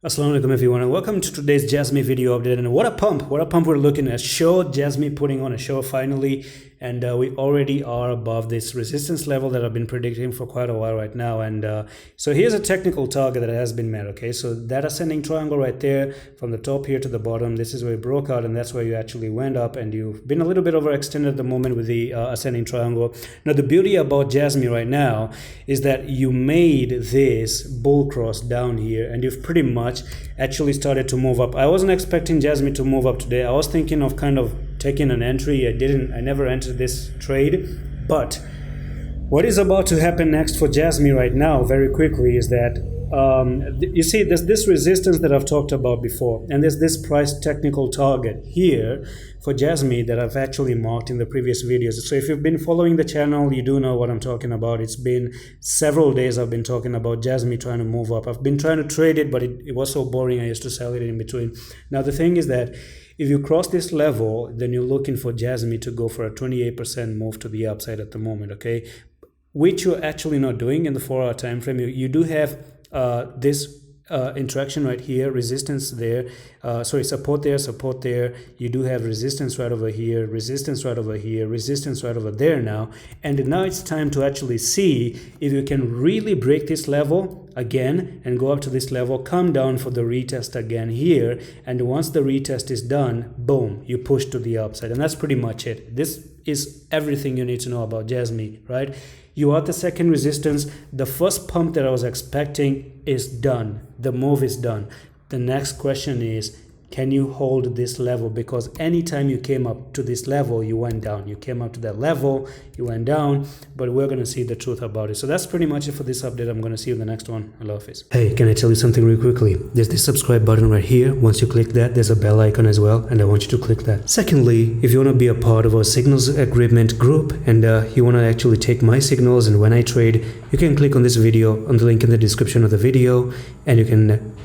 Assalamu alaikum everyone, and welcome to today's JASMY video update. And what a pump we're looking at. JASMY putting on a show finally, and we already are above this resistance level that I've been predicting for quite a while right now. And so here's a technical target that has been met. Okay, so that ascending triangle right there from the top here to the bottom, this is where it broke out, and that's where you actually went up, and you've been a little bit overextended at the moment with the ascending triangle. Now the beauty about JASMY right now is that you made this bull cross down here, and you've pretty much actually started to move up. I wasn't expecting JASMY to move up today. I was thinking of kind of taking an entry. I never entered this trade, but what is about to happen next for JASMY right now very quickly is that you see there's this resistance that I've talked about before, and there's this price technical target here for JASMY that I've actually marked in the previous videos. So if you've been following the channel, you do know what I'm talking about. It's been several days I've been talking about JASMY trying to move up. I've been trying to trade it, but it was so boring I used to sell it in between. Now the thing is that if you cross this level, then you're looking for JASMY to go for a 28% move to the upside at the moment, okay? Which you're actually not doing in the 4-hour time frame. You do have this interaction right here, resistance there, support there. You do have resistance right over here, resistance right over here, resistance right over there now. And now it's time to actually see if you can really break this level again and go up to this level, come down for the retest again here, and once the retest is done, boom, you push to the upside. And that's pretty much it. This is everything you need to know about JASMY, right? You are at the second resistance. The first pump that I was expecting is done. The move is done. The next question is, can you hold this level? Because anytime you came up to this level, you went down. You came up to that level, you went down, but we're going to see the truth about it. So that's pretty much it for this update. I'm going to see you in the next one. Allah Hafiz. Hey, can I tell you something real quickly? There's this subscribe button right here. Once you click that, there's a bell icon as well, and I want you to click that. Secondly, if you want to be a part of our signals agreement group, and you want to actually take my signals, and when I trade, you can click on this video, on the link in the description of the video, and you can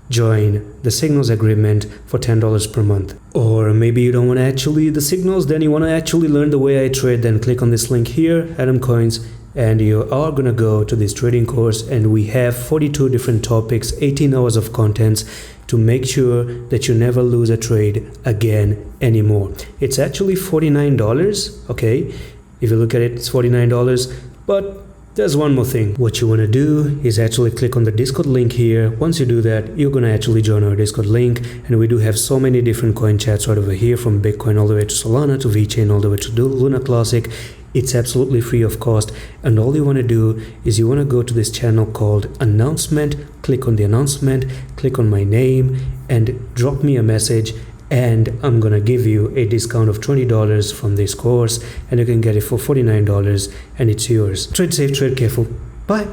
join the signals agreement for $10 per month. Or maybe you don't want to actually the signals, then you want to actually learn the way I trade, then click on this link here, Adam Coins, and you are going to go to this trading course, and we have 42 different topics, 18 hours of contents to make sure that you never lose a trade again anymore. It's actually $49, okay? If you look at it, it's $49, but there's one more thing. What you want to do is actually click on the Discord link here. Once you do that, you're going to actually join our Discord link, and we do have so many different coin chats right over here, from Bitcoin all the way to Solana to VeChain all the way to Luna Classic. It's absolutely free of cost, and all you want to do is you want to go to this channel called Announcement, click on the announcement, click on my name, and drop me a message, and I'm gonna give you a discount of $20 from this course, and you can get it for $49, and it's yours. Trade safe, trade careful. Bye.